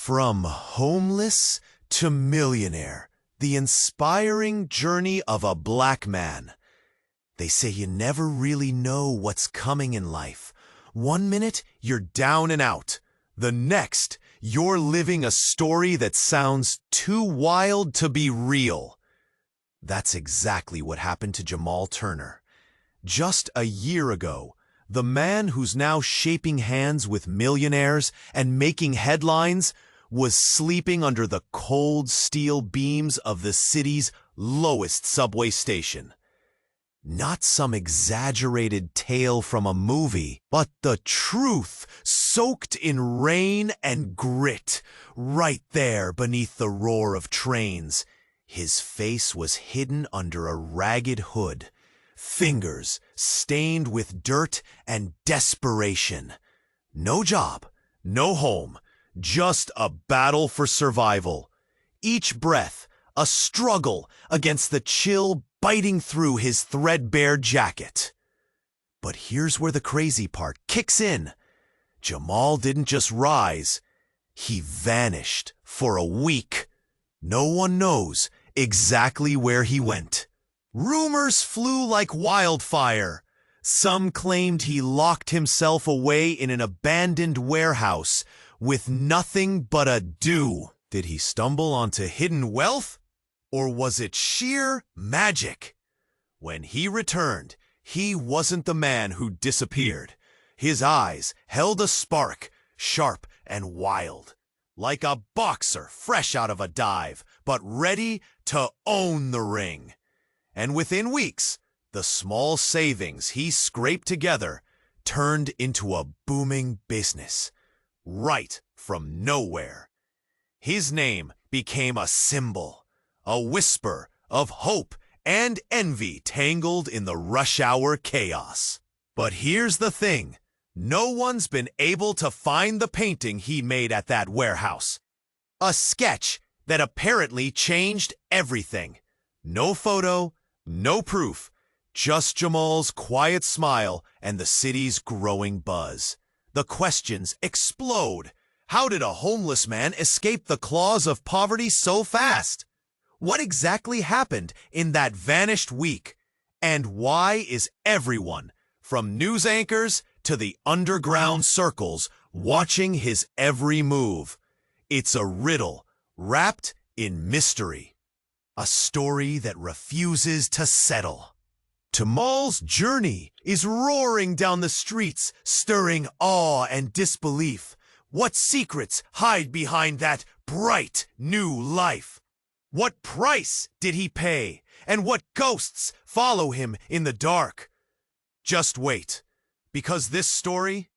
From homeless to millionaire, the inspiring journey of a black man. They say you never really know what's coming in life. One minute, you're down and out. The next, you're living a story that sounds too wild to be real. That's exactly what happened to Jamal Turner. Just a year ago, the man who's now shaping hands with millionaires and making headlines was sleeping under the cold steel beams of the city's lowest subway station. Not some exaggerated tale from a movie, but the truth soaked in rain and grit, right there beneath the roar of trains. His face was hidden under a ragged hood, fingers stained with dirt and desperation. No job, no home, just a battle for survival. Each breath, a struggle against the chill biting through his threadbare jacket. But here's where the crazy part kicks in. Jamal didn't just rise, he vanished for a week. No one knows exactly where he went. Rumors flew like wildfire. Some claimed he locked himself away in an abandoned warehouse with nothing but a due. Did he stumble onto hidden wealth? Or was it sheer magic? When he returned, he wasn't the man who disappeared. His eyes held a spark, sharp and wild, like a boxer fresh out of a dive, but ready to own the ring. And within weeks, the small savings he scraped together turned into a booming business, right from nowhere. His name became a symbol, a whisper of hope and envy tangled in the rush hour chaos. But here's the thing. No one's been able to find the painting he made at that warehouse. A sketch that apparently changed everything. No photo, no proof, just Jamal's quiet smile and the city's growing buzz. The questions explode. How did a homeless man escape the claws of poverty so fast? What exactly happened in that vanished week? And why is everyone, from news anchors to the underground circles, watching his every move? It's a riddle wrapped in mystery. A story that refuses to settle. Jamal's journey is roaring down the streets, stirring awe and disbelief. What secrets hide behind that bright new life? What price did he pay? And what ghosts follow him in the dark? Just wait, because this story,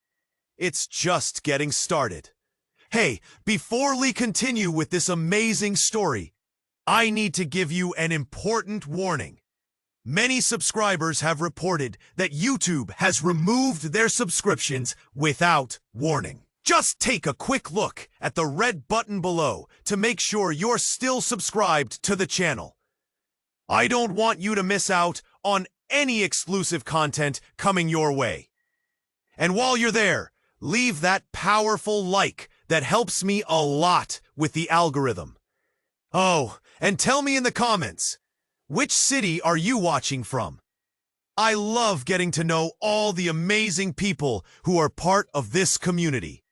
it's just getting started. Hey, before we continue with this amazing story, I need to give you an important warning. Many subscribers have reported that YouTube has removed their subscriptions without warning. Just take a quick look at the red button below to make sure you're still subscribed to the channel. I don't want you to miss out on any exclusive content coming your way. And while you're there, leave that powerful like that helps me a lot with the algorithm. Oh, and tell me in the comments, which city are you watching from? I love getting to know all the amazing people who are part of this community.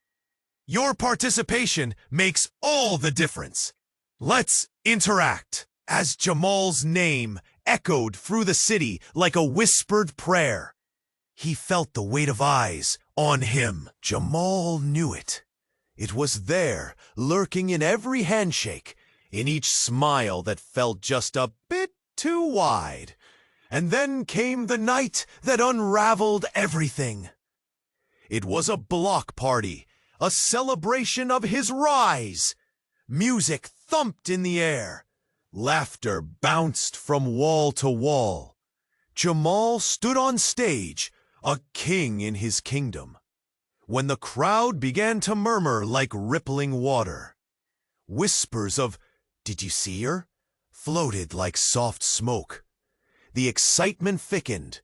Your participation makes all the difference. Let's interact. As Jamal's name echoed through the city like a whispered prayer, he felt the weight of eyes on him. Jamal knew it. It was there, lurking in every handshake, in each smile that felt just a bit too wide. And then came the night that unraveled everything. It was a block party, a celebration of his rise. Music thumped in the air. Laughter bounced from wall to wall. Jamal stood on stage, a king in his kingdom. When the crowd began to murmur like rippling water, whispers of, "Did you see her?" floated like soft smoke. The excitement thickened.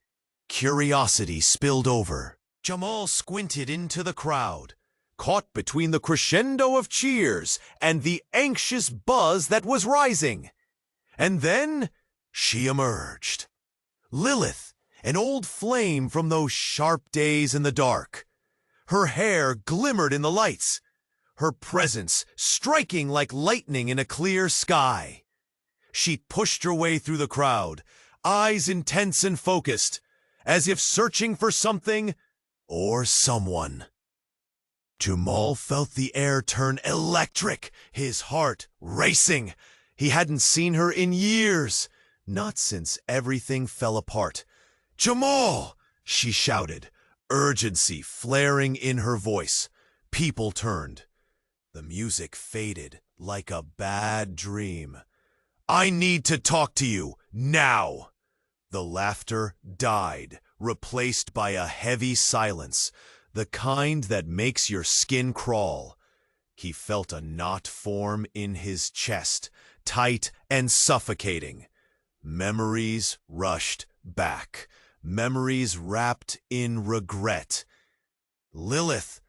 Curiosity spilled over. Jamal squinted into the crowd. caught between the crescendo of cheers and the anxious buzz that was rising. And then she emerged. Lilith, an old flame from those sharp days in the dark. Her hair glimmered in the lights, her presence striking like lightning in a clear sky. She pushed her way through the crowd, eyes intense and focused, as if searching for something or someone. Jamal felt the air turn electric, his heart racing. He hadn't seen her in years, not since everything fell apart. "Jamal!" she shouted, urgency flaring in her voice. People turned. The music faded like a bad dream. "I need to talk to you, now!" The laughter died, replaced by a heavy silence, the kind that makes your skin crawl. He felt a knot form in his chest, tight and suffocating. Memories rushed back, memories wrapped in regret. "Lilith,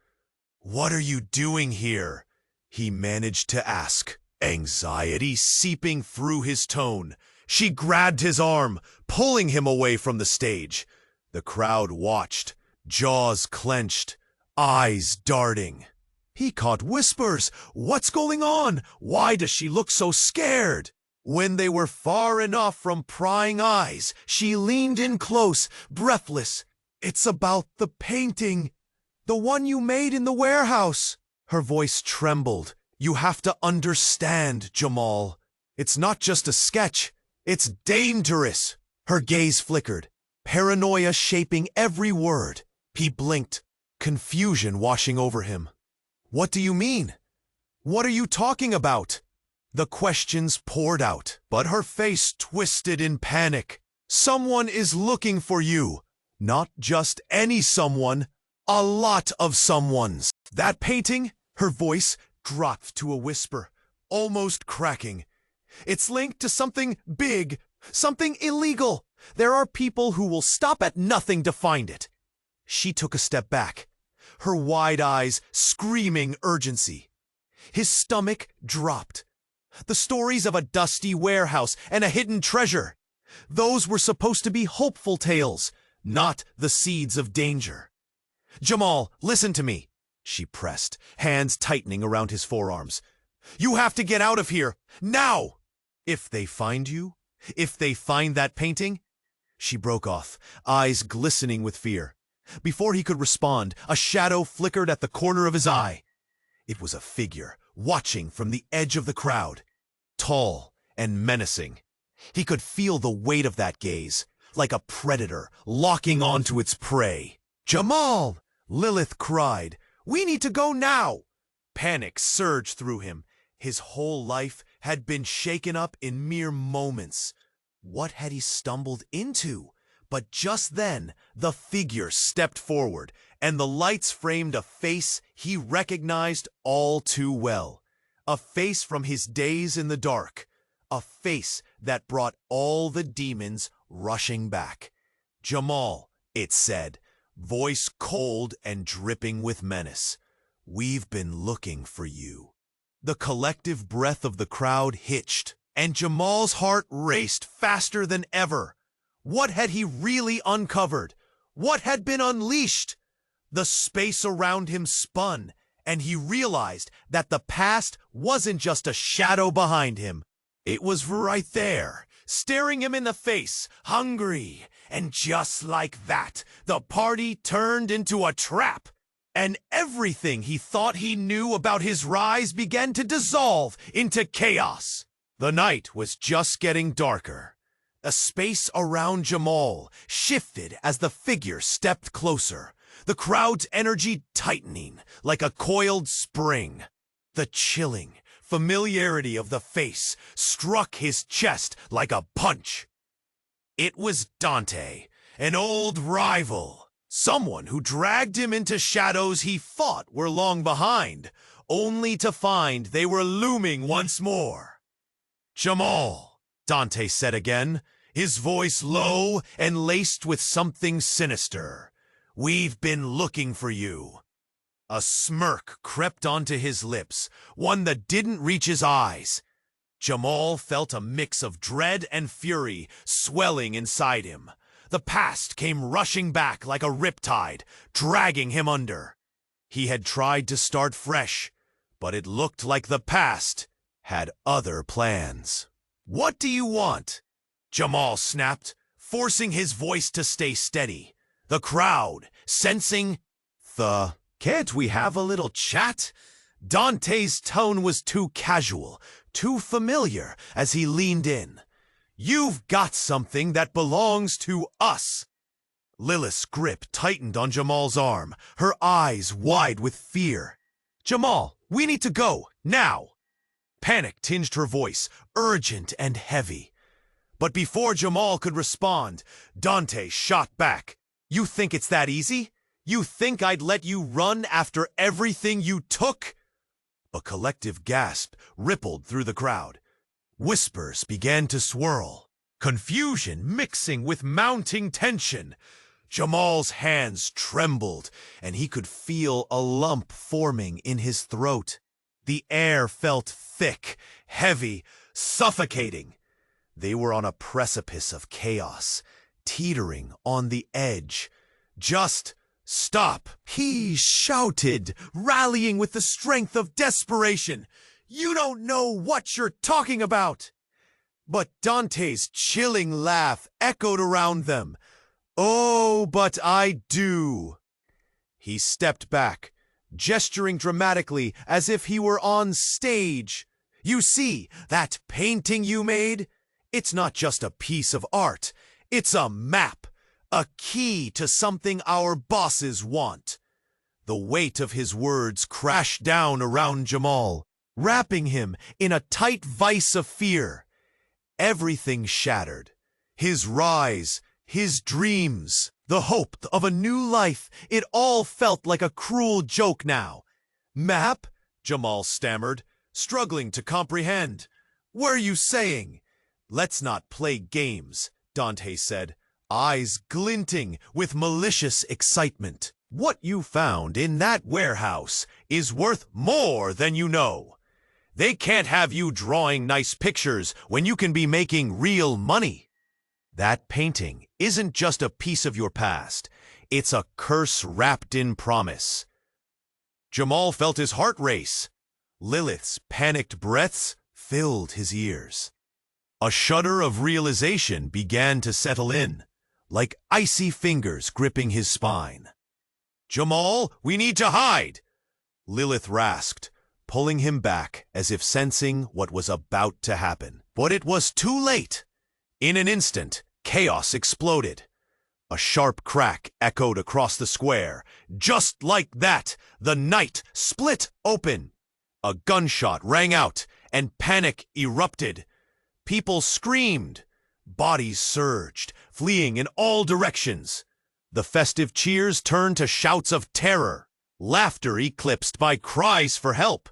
what are you doing here?" he managed to ask, anxiety seeping through his tone. She grabbed his arm, pulling him away from the stage. The crowd watched, jaws clenched, eyes darting. He caught whispers. "What's going on? Why does she look so scared?" When they were far enough from prying eyes, she leaned in close, breathless. "It's about the painting. The one you made in the warehouse." Her voice trembled. "You have to understand, Jamal. It's not just a sketch. It's dangerous." Her gaze flickered, paranoia shaping every word. He blinked, confusion washing over him. "What do you mean? What are you talking about?" The questions poured out, but her face twisted in panic. "Someone is looking for you. Not just any someone, a lot of someones." "That painting?" Her voice dropped to a whisper, almost cracking. "It's linked to something big, something illegal. There are people who will stop at nothing to find it." She took a step back, her wide eyes screaming urgency. His stomach dropped. The stories of a dusty warehouse and a hidden treasure. Those were supposed to be hopeful tales, not the seeds of danger. "Jamal, listen to me," she pressed, hands tightening around his forearms. "You have to get out of here, now! If they find you, if they find that painting—" She broke off, eyes glistening with fear. Before he could respond, a shadow flickered at the corner of his eye. It was a figure, watching from the edge of the crowd, tall and menacing. He could feel the weight of that gaze, like a predator locking onto its prey. "Jamal!" Lilith cried. "We need to go now!" Panic surged through him. His whole life had been shaken up in mere moments. What had he stumbled into? But just then, the figure stepped forward, and the lights framed a face he recognized all too well. A face from his days in the dark. A face that brought all the demons rushing back. "Jamal," it said, voice cold and dripping with menace. "We've been looking for you." The collective breath of the crowd hitched, and Jamal's heart raced faster than ever. What had he really uncovered? What had been unleashed? The space around him spun, and he realized that the past wasn't just a shadow behind him. It was right there, staring him in the face, hungry. And just like that, the party turned into a trap. And everything he thought he knew about his rise began to dissolve into chaos. The night was just getting darker. The space around Jamal shifted as the figure stepped closer, the crowd's energy tightening like a coiled spring. The chilling familiarity of the face struck his chest like a punch. It was Dante, an old rival, someone who dragged him into shadows he thought were long behind, only to find they were looming once more. "Jamal," Dante said again, his voice low and laced with something sinister. "We've been looking for you." A smirk crept onto his lips, one that didn't reach his eyes. Jamal felt a mix of dread and fury swelling inside him. The past came rushing back like a riptide, dragging him under. He had tried to start fresh, but it looked like the past had other plans. "What do you want?" Jamal snapped, forcing his voice to stay steady. The crowd, sensing "Can't we have a little chat?" Dante's tone was too casual, too familiar as he leaned in. "You've got something that belongs to us." Lilith's grip tightened on Jamal's arm, her eyes wide with fear. "Jamal, we need to go, now!" Panic tinged her voice, urgent and heavy. But before Jamal could respond, Dante shot back. "You think it's that easy? You think I'd let you run after everything you took?" A collective gasp rippled through the crowd. Whispers began to swirl, confusion mixing with mounting tension. Jamal's hands trembled, and he could feel a lump forming in his throat. The air felt thick, heavy, suffocating. They were on a precipice of chaos, teetering on the edge. "Just stop!" he shouted, rallying with the strength of desperation. "You don't know what you're talking about!" But Dante's chilling laugh echoed around them. "Oh, but I do." He stepped back, gesturing dramatically as if he were on stage. "You see, that painting you made? It's not just a piece of art. It's a map, a key to something our bosses want." The weight of his words crashed down around Jamal, wrapping him in a tight vice of fear. Everything shattered. His rise, his dreams, the hope of a new life, it all felt like a cruel joke now. "Map?" Jamal stammered, struggling to comprehend. "What are you saying?" "Let's not play games," Dante said, eyes glinting with malicious excitement. "What you found in that warehouse is worth more than you know. They can't have you drawing nice pictures when you can be making real money. That painting isn't just a piece of your past. It's a curse wrapped in promise." Jamal felt his heart race. Lilith's panicked breaths filled his ears. A shudder of realization began to settle in, like icy fingers gripping his spine. "Jamal, we need to hide!" Lilith rasped, pulling him back as if sensing what was about to happen. But it was too late. In an instant, chaos exploded. A sharp crack echoed across the square. Just like that, the night split open. A gunshot rang out, and panic erupted. People screamed. Bodies surged, fleeing in all directions. The festive cheers turned to shouts of terror, laughter eclipsed by cries for help.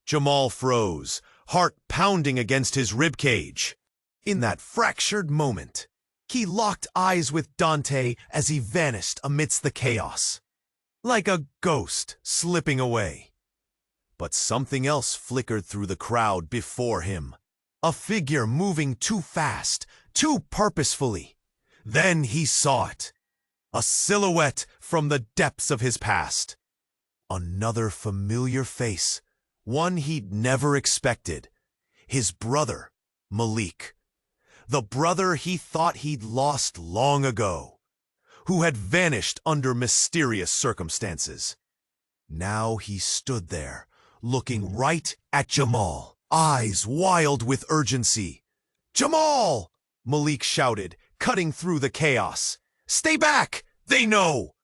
Jamal froze, heart pounding against his ribcage. In that fractured moment, he locked eyes with Dante as he vanished amidst the chaos, like a ghost slipping away. But something else flickered through the crowd before him. A figure moving too fast, too purposefully. Then he saw it. A silhouette from the depths of his past. Another familiar face, one he'd never expected. His brother, Malik. The brother he thought he'd lost long ago, who had vanished under mysterious circumstances. Now he stood there, looking right at Jamal, eyes wild with urgency. "Jamal!" Malik shouted, cutting through the chaos. "Stay back! They know!"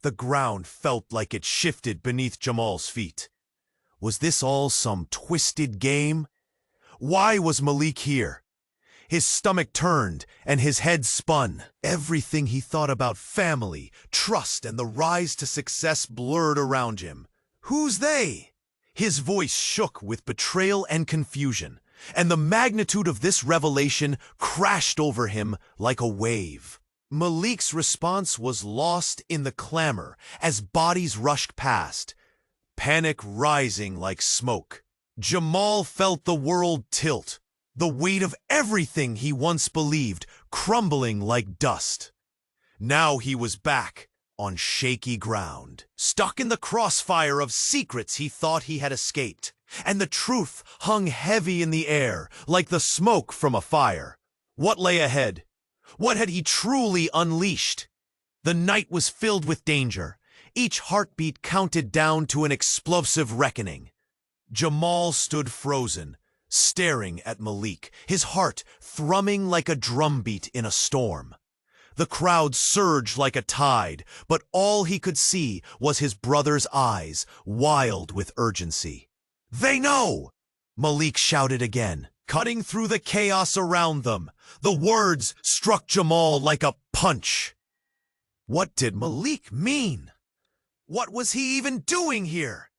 The ground felt like it shifted beneath Jamal's feet. Was this all some twisted game? Why was Malik here? His stomach turned and his head spun. Everything he thought about family, trust, and the rise to success blurred around him. Who's they? His voice shook with betrayal and confusion, and the magnitude of this revelation crashed over him like a wave. Malik's response was lost in the clamor as bodies rushed past. panic rising like smoke. Jamal felt the world tilt, the weight of everything he once believed crumbling like dust. Now he was back, on shaky ground, stuck in the crossfire of secrets he thought he had escaped, and the truth hung heavy in the air like the smoke from a fire. What lay ahead? What had he truly unleashed? The night was filled with danger. Each heartbeat counted down to an explosive reckoning. Jamal stood frozen, staring at Malik, his heart thrumming like a drumbeat in a storm. The crowd surged like a tide, but all he could see was his brother's eyes, wild with urgency. "They know!" Malik shouted again, cutting through the chaos around them. The words struck Jamal like a punch. What did Malik mean? What was he even doing here?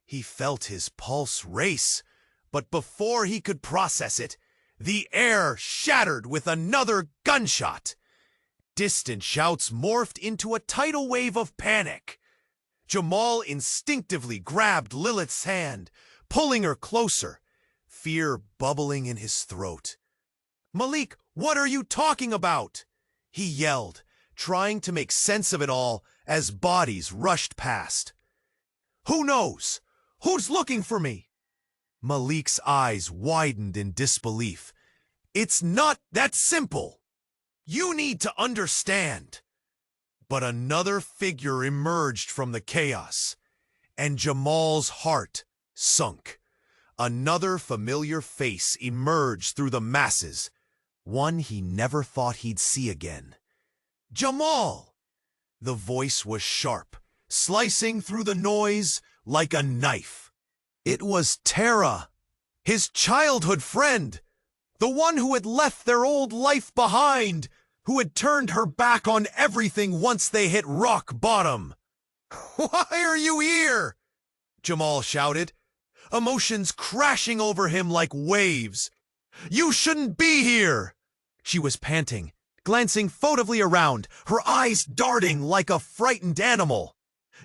He felt his pulse race, but before he could process it, the air shattered with another gunshot. Distant shouts morphed into a tidal wave of panic. Jamal instinctively grabbed Lilith's hand, pulling her closer, fear bubbling in his throat. "Malik, what are you talking about?" he yelled, trying to make sense of it all as bodies rushed past. "Who knows? Who's looking for me?" Malik's eyes widened in disbelief. "It's not that simple. You need to understand." But another figure emerged from the chaos, and Jamal's heart sunk. Another familiar face emerged through the masses, one he never thought he'd see again. "Jamal!" The voice was sharp, slicing through the noise like a knife. It was Tara, his childhood friend, the one who had left their old life behind, who had turned her back on everything once they hit rock bottom. "Why are you here?" Jamal shouted, emotions crashing over him like waves. "You shouldn't be here!" She was panting, glancing furtively around, her eyes darting like a frightened animal.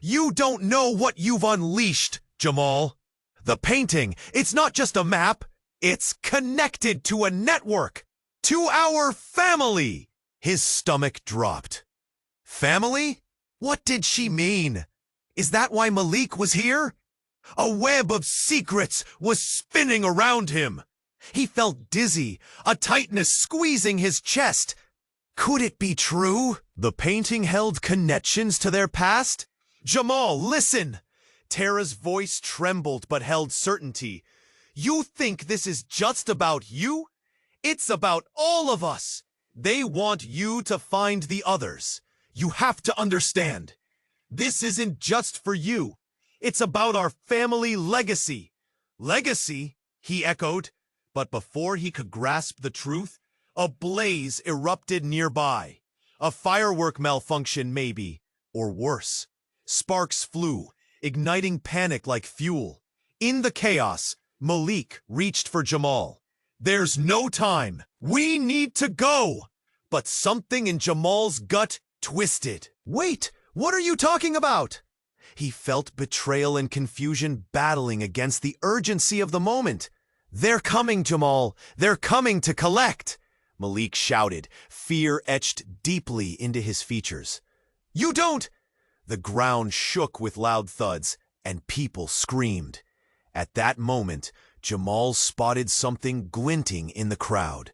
"You don't know what you've unleashed, Jamal. The painting, it's not just a map, it's connected to a network, to our family." His stomach dropped. Family? What did she mean? Is that why Malik was here? A web of secrets was spinning around him. He felt dizzy, a tightness squeezing his chest. Could it be true? The painting held connections to their past? "Jamal, listen!" Tara's voice trembled but held certainty. "You think this is just about you? It's about all of us. They want you to find the others. You have to understand. This isn't just for you. It's about our family legacy." "Legacy?" he echoed. But before he could grasp the truth, a blaze erupted nearby. A firework malfunction, maybe, or worse. Sparks flew, igniting panic like fuel. In the chaos, Malik reached for Jamal. "There's no time. We need to go." But something in Jamal's gut twisted. "Wait, what are you talking about?" He felt betrayal and confusion battling against the urgency of the moment. "They're coming, Jamal. They're coming to collect," Malik shouted, fear etched deeply into his features. "You don't—" The ground shook with loud thuds, and people screamed. At that moment, Jamal spotted something glinting in the crowd.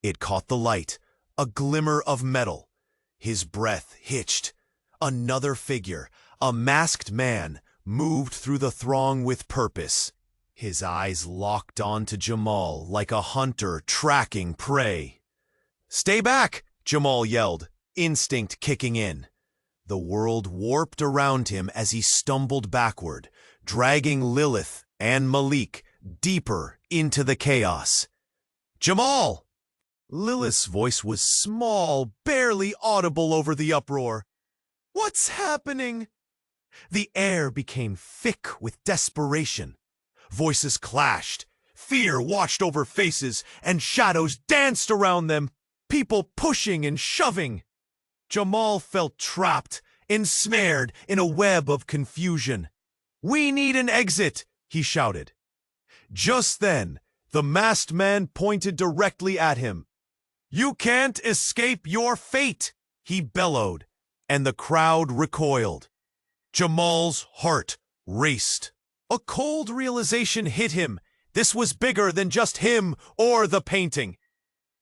It caught the light, a glimmer of metal. His breath hitched. Another figure, a masked man, moved through the throng with purpose. His eyes locked onto Jamal like a hunter tracking prey. "Stay back!" Jamal yelled, instinct kicking in. The world warped around him as he stumbled backward, dragging Lilith and Malik deeper into the chaos. "Jamal!" Lilith's voice was small, barely audible over the uproar. "What's happening?" The air became thick with desperation. Voices clashed, fear watched over faces, and shadows danced around them, people pushing and shoving. Jamal felt trapped, ensnared in a web of confusion. "We need an exit," he shouted. Just then, the masked man pointed directly at him. "You can't escape your fate," he bellowed, and the crowd recoiled. Jamal's heart raced. A cold realization hit him. This was bigger than just him or the painting.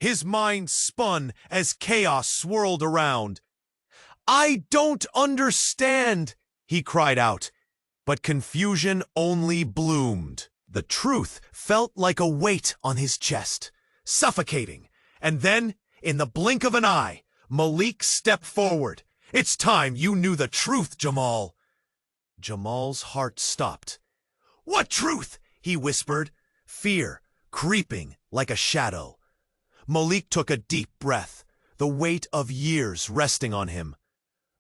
His mind spun as chaos swirled around. "I don't understand," he cried out, but confusion only bloomed. The truth felt like a weight on his chest, suffocating. And then, in the blink of an eye, Malik stepped forward. "It's time you knew the truth, Jamal." Jamal's heart stopped. "What truth?" he whispered, fear creeping like a shadow. Malik took a deep breath, the weight of years resting on him.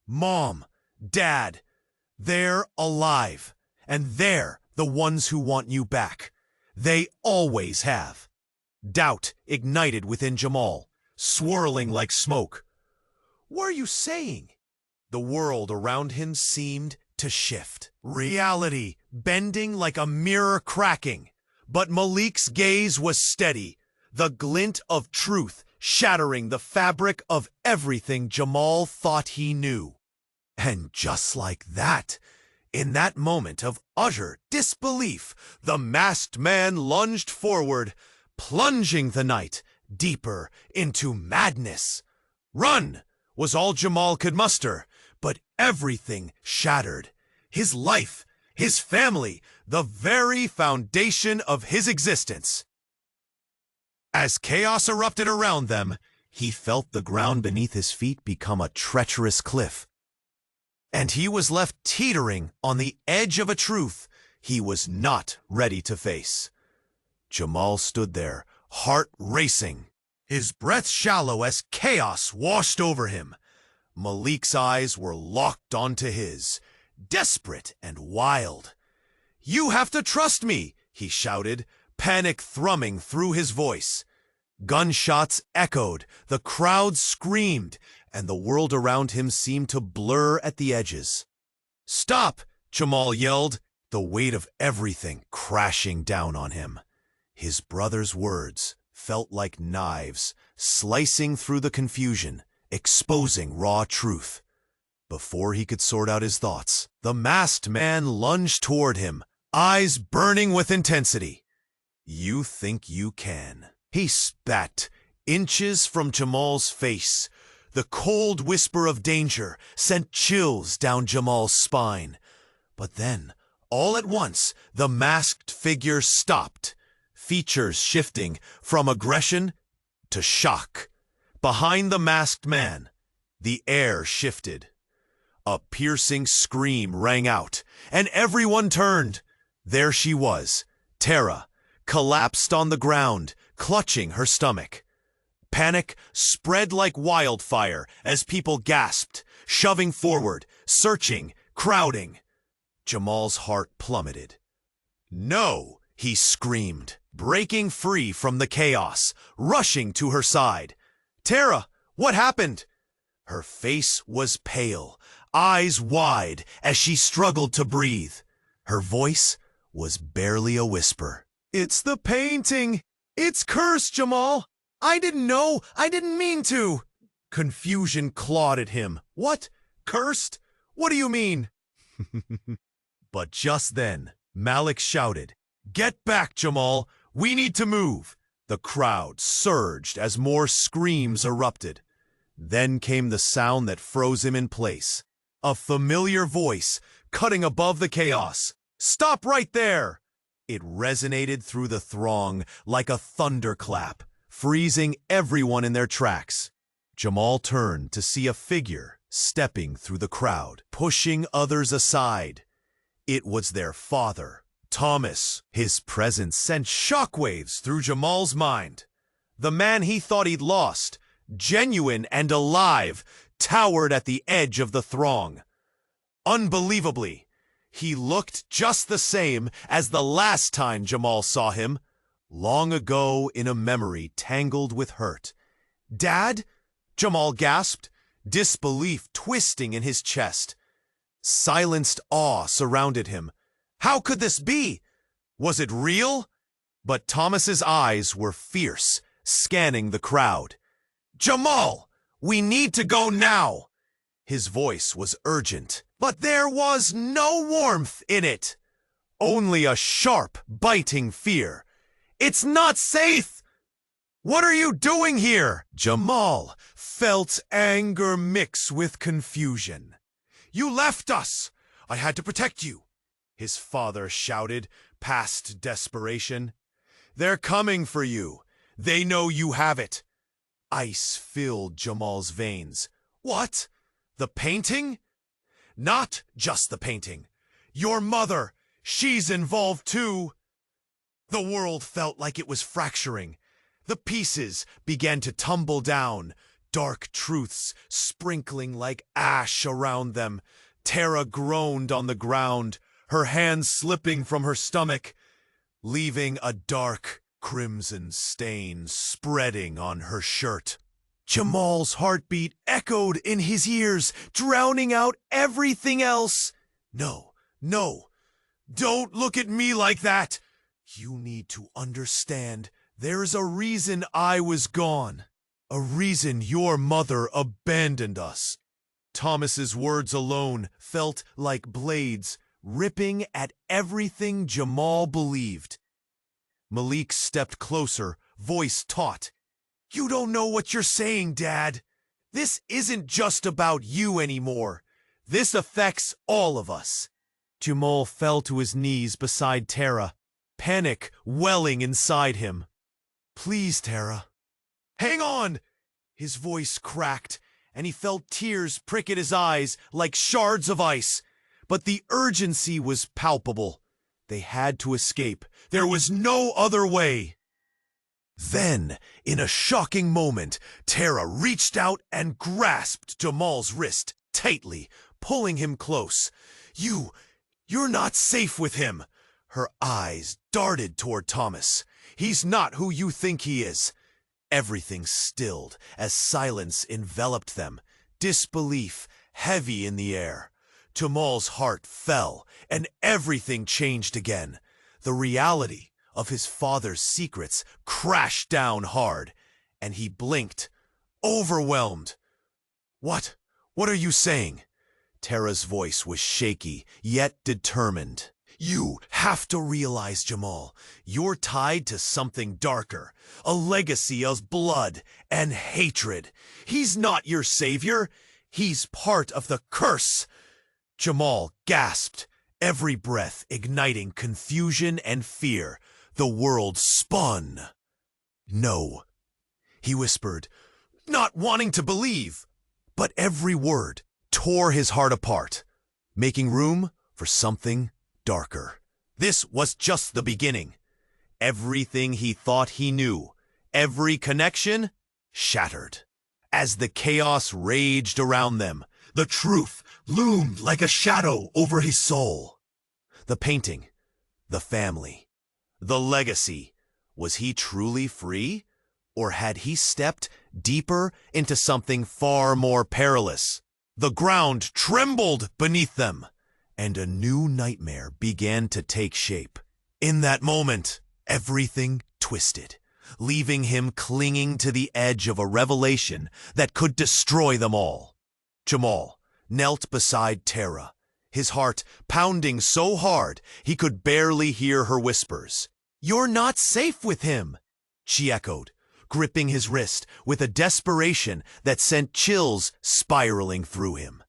"Mom, Dad, they're alive, and they're the ones who want you back. They always have." Doubt ignited within Jamal, swirling like smoke. "What are you saying?" The world around him seemed to shift. Reality bending like a mirror cracking. But Malik's gaze was steady, the glint of truth shattering the fabric of everything Jamal thought he knew. And just like that, in that moment of utter disbelief, the masked man lunged forward, plunging the night deeper into madness. "Run!" was all Jamal could muster, but everything shattered. His life, his family, the very foundation of his existence. As chaos erupted around them, he felt the ground beneath his feet become a treacherous cliff. And he was left teetering on the edge of a truth he was not ready to face. Jamal stood there, heart racing, his breath shallow as chaos washed over him. Malik's eyes were locked onto his, desperate and wild. "You have to trust me," he shouted, panic thrumming through his voice. Gunshots echoed, the crowd screamed, and the world around him seemed to blur at the edges. "Stop!" Jamal yelled, the weight of everything crashing down on him. His brother's words felt like knives, slicing through the confusion, exposing raw truth. Before he could sort out his thoughts, the masked man lunged toward him, eyes burning with intensity. "You think you can." He spat, inches from Jamal's face. The cold whisper of danger sent chills down Jamal's spine. But then, all at once, the masked figure stopped, features shifting from aggression to shock. Behind the masked man, the air shifted. A piercing scream rang out, and everyone turned. There she was, Tara, collapsed on the ground, clutching her stomach. Panic spread like wildfire as people gasped, shoving forward, searching, crowding. Jamal's heart plummeted. "No!" he screamed, breaking free from the chaos, rushing to her side. "Tara, what happened?" Her face was pale, eyes wide as she struggled to breathe. Her voice was barely a whisper. "It's the painting! It's cursed, Jamal! I didn't know! I didn't mean to!" Confusion clawed at him. "What? Cursed? What do you mean?" But just then, Malik shouted, "Get back, Jamal! We need to move!" The crowd surged as more screams erupted. Then came the sound that froze him in place. A familiar voice, cutting above the chaos. "Stop right there!" It resonated through the throng like a thunderclap, freezing everyone in their tracks. Jamal turned to see a figure stepping through the crowd, pushing others aside. It was their father, Thomas. His presence sent shockwaves through Jamal's mind. The man he thought he'd lost, genuine and alive, towered at the edge of the throng. Unbelievably, he looked just the same as the last time Jamal saw him, long ago in a memory tangled with hurt. "Dad?" Jamal gasped, disbelief twisting in his chest. Silenced awe surrounded him. How could this be? Was it real? But Thomas's eyes were fierce, scanning the crowd. Jamal, we need to go now. His voice was urgent, but there was no warmth in it. Only a sharp, biting fear. It's not safe! What are you doing here? Jamal felt anger mix with confusion. You left us! I had to protect you, his father shouted, past desperation. They're coming for you. They know you have it. Ice filled Jamal's veins. What? The painting? Not just the painting. Your mother, she's involved too. The world felt like it was fracturing. The pieces began to tumble down, dark truths sprinkling like ash around them. Tara groaned on the ground, her hands slipping from her stomach, leaving a dark crimson stain spreading on her shirt. Jamal's heartbeat echoed in his ears, drowning out everything else. No, don't look at me like that. You need to understand, there's a reason I was gone. A reason your mother abandoned us. Thomas's words alone felt like blades, ripping at everything Jamal believed. Malik stepped closer, voice taut. You don't know what you're saying, Dad. This isn't just about you anymore. This affects all of us. Jamal fell to his knees beside Tara, panic welling inside him. Please, Tara. Hang on! His voice cracked, and he felt tears prick at his eyes like shards of ice. But the urgency was palpable. They had to escape. There was no other way. Then, in a shocking moment, Tara reached out and grasped Jamal's wrist tightly, pulling him close. You're not safe with him. Her eyes darted toward Thomas. He's not who you think he is. Everything stilled as silence enveloped them, disbelief heavy in the air. Jamal's heart fell, and everything changed again. The reality of his father's secrets crashed down hard, and he blinked, overwhelmed. What are you saying? Tara's voice was shaky, yet determined. You have to realize, Jamal, you're tied to something darker, a legacy of blood and hatred. He's not your savior. He's part of the curse. Jamal gasped, every breath igniting confusion and fear. The world spun. No, he whispered, not wanting to believe. But every word tore his heart apart, making room for something darker. This was just the beginning. Everything he thought he knew, every connection, shattered. As the chaos raged around them, the truth loomed like a shadow over his soul. The painting, the family, the legacy. Was he truly free? Or had he stepped deeper into something far more perilous? The ground trembled beneath them, and a new nightmare began to take shape. In that moment, everything twisted, leaving him clinging to the edge of a revelation that could destroy them all. Jamal knelt beside Tara, his heart pounding so hard he could barely hear her whispers. You're not safe with him, she echoed, gripping his wrist with a desperation that sent chills spiraling through him.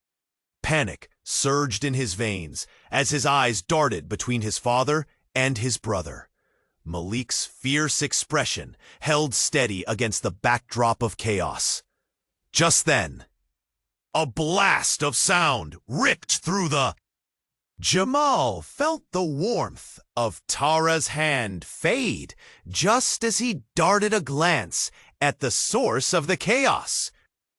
Panic surged in his veins as his eyes darted between his father and his brother. Malik's fierce expression held steady against the backdrop of chaos. Just then, a blast of sound ripped through the... Jamal felt the warmth of Tara's hand fade just as he darted a glance at the source of the chaos.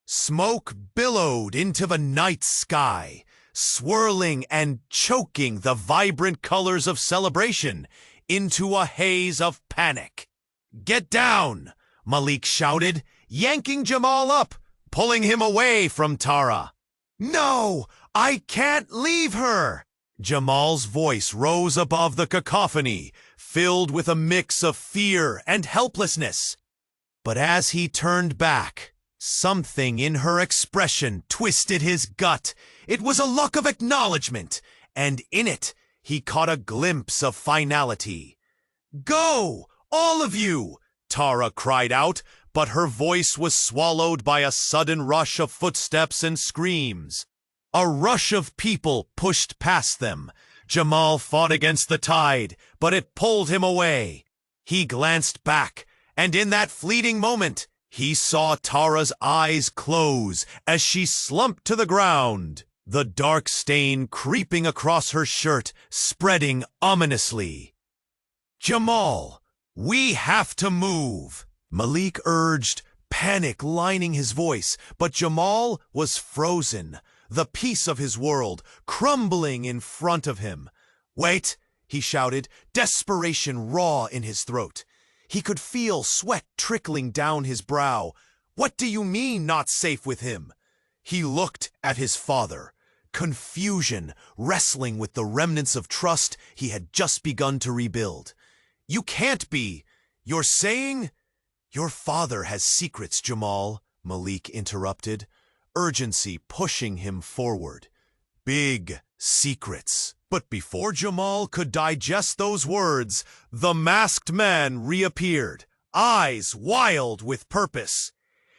Smoke billowed into the night sky, swirling and choking the vibrant colors of celebration into a haze of panic. Get down, Malik shouted, yanking Jamal up, pulling him away from Tara. No, I can't leave her. Jamal's voice rose above the cacophony, filled with a mix of fear and helplessness. But as he turned back, something in her expression twisted his gut. It was a look of acknowledgement, and in it, he caught a glimpse of finality. "Go, all of you!" Tara cried out, but her voice was swallowed by a sudden rush of footsteps and screams. A rush of people pushed past them. Jamal fought against the tide, but it pulled him away. He glanced back, and in that fleeting moment, he saw Tara's eyes close as she slumped to the ground, the dark stain creeping across her shirt, spreading ominously. "Jamal, we have to move," Malik urged, panic lining his voice, but Jamal was frozen, the piece of his world crumbling in front of him. "Wait," he shouted, desperation raw in his throat. He could feel sweat trickling down his brow. "What do you mean, not safe with him?" He looked at his father, confusion wrestling with the remnants of trust he had just begun to rebuild. "You can't be. You're saying—" "Your father has secrets, Jamal," Malik interrupted, urgency pushing him forward. "Big secrets." But before Jamal could digest those words, the masked man reappeared, eyes wild with purpose.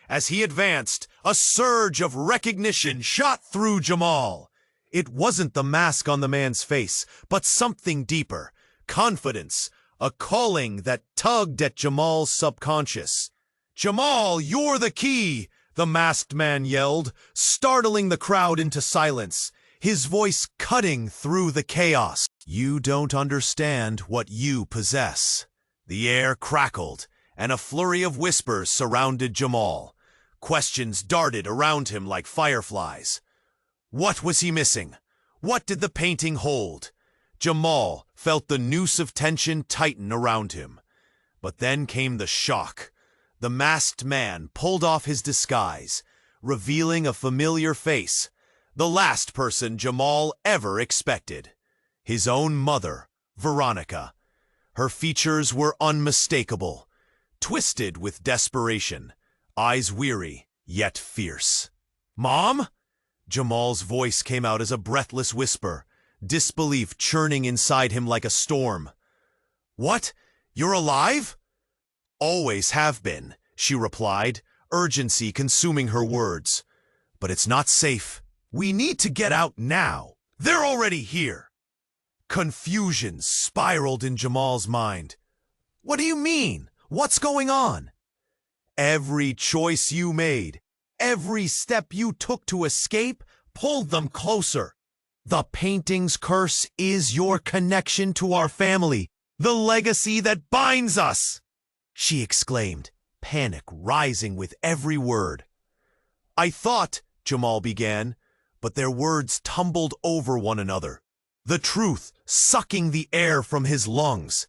As he advanced, a surge of recognition shot through Jamal. It wasn't the mask on the man's face, but something deeper, confidence, a calling that tugged at Jamal's subconscious. "Jamal, you're the key!" the masked man yelled, startling the crowd into silence, his voice cutting through the chaos. "You don't understand what you possess." The air crackled, and a flurry of whispers surrounded Jamal. Questions darted around him like fireflies. What was he missing? What did the painting hold? Jamal felt the noose of tension tighten around him. But then came the shock. The masked man pulled off his disguise, revealing a familiar face, the last person Jamal ever expected. His own mother, Veronica. Her features were unmistakable, twisted with desperation, eyes weary, yet fierce. "Mom?" Jamal's voice came out as a breathless whisper, disbelief churning inside him like a storm. "What? You're alive?" "Always have been," she replied, urgency consuming her words. "But it's not safe. We need to get out now. They're already here." Confusion spiraled in Jamal's mind. "What do you mean? What's going on?" "Every choice you made, every step you took to escape, pulled them closer. The painting's curse is your connection to our family, the legacy that binds us," she exclaimed, panic rising with every word. "I thought," Jamal began, but their words tumbled over one another, the truth sucking the air from his lungs.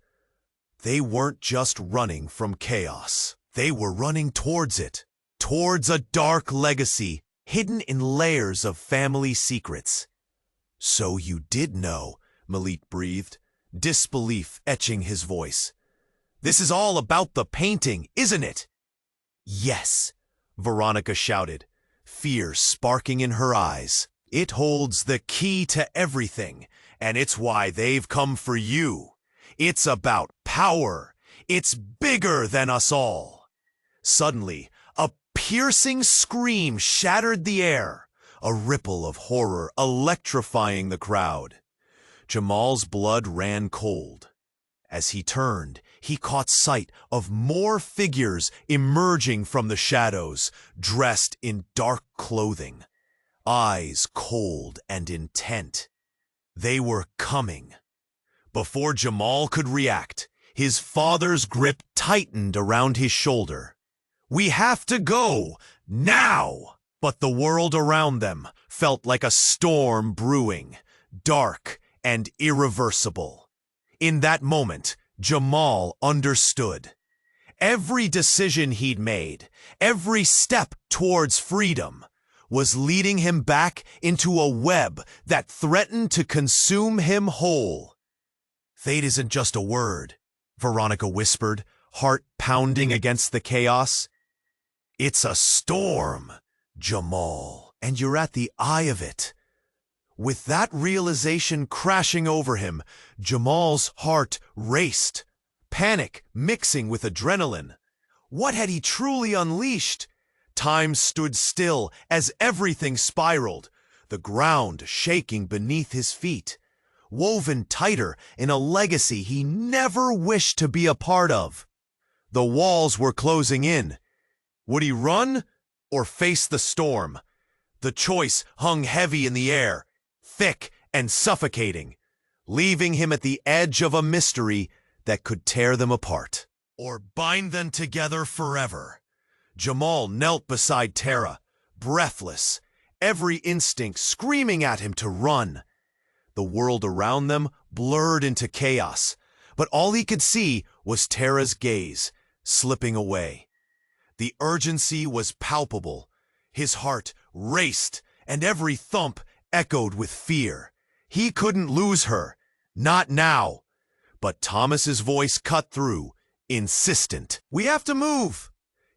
They weren't just running from chaos. They were running towards it, towards a dark legacy hidden in layers of family secrets. "So you did know," Malik breathed, disbelief etching his voice. "This is all about the painting, isn't it?" "Yes," Veronica shouted, fear sparking in her eyes. "It holds the key to everything, and it's why they've come for you. It's about power. It's bigger than us all." Suddenly, a piercing scream shattered the air, a ripple of horror electrifying the crowd. Jamal's blood ran cold. As he turned, he caught sight of more figures emerging from the shadows, dressed in dark clothing, eyes cold and intent. They were coming. Before Jamal could react, his father's grip tightened around his shoulder. "We have to go, now!" But the world around them felt like a storm brewing, dark and irreversible. In that moment, Jamal understood. Every decision he'd made, every step towards freedom, was leading him back into a web that threatened to consume him whole. "Fate isn't just a word," Veronica whispered, heart pounding against the chaos. "It's a storm, Jamal, and you're at the eye of it." With that realization crashing over him, Jamal's heart raced, panic mixing with adrenaline. What had he truly unleashed? Time stood still as everything spiraled, the ground shaking beneath his feet, woven tighter in a legacy he never wished to be a part of. The walls were closing in. Would he run or face the storm? The choice hung heavy in the air, thick and suffocating, leaving him at the edge of a mystery that could tear them apart or bind them together forever. Jamal knelt beside Tara, breathless, every instinct screaming at him to run. The world around them blurred into chaos, but all he could see was Tara's gaze, slipping away. The urgency was palpable. His heart raced, and every thump echoed with fear. He couldn't lose her, not now. But Thomas's voice cut through, insistent. "We have to move!"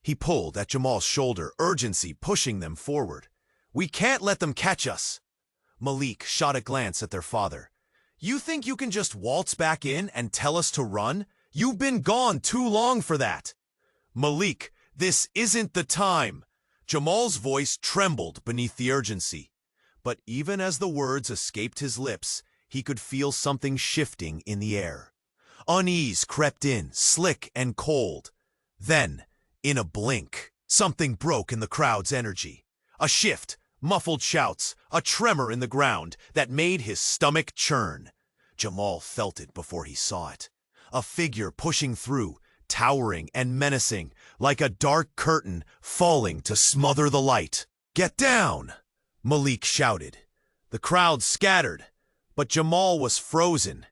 He pulled at Jamal's shoulder, urgency pushing them forward. "We can't let them catch us." Malik shot a glance at their father. "You think you can just waltz back in and tell us to run? You've been gone too long for that." "Malik, this isn't the time." Jamal's voice trembled beneath the urgency. But even as the words escaped his lips, he could feel something shifting in the air. Unease crept in, slick and cold. Then, in a blink, something broke in the crowd's energy. A shift, muffled shouts, a tremor in the ground that made his stomach churn. Jamal felt it before he saw it. A figure pushing through, towering and menacing, like a dark curtain falling to smother the light. "Get down!" Malik shouted. The crowd scattered, but Jamal was frozen,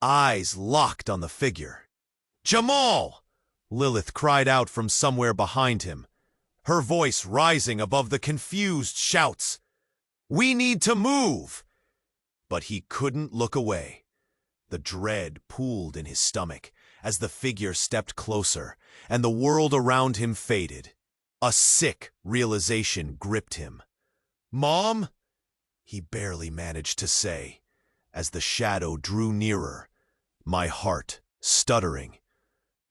eyes locked on the figure. "Jamal!" Lilith cried out from somewhere behind him, her voice rising above the confused shouts. "We need to move!" But he couldn't look away. The dread pooled in his stomach as the figure stepped closer, and the world around him faded. A sick realization gripped him. "Mom?" he barely managed to say, as the shadow drew nearer, my heart stuttering.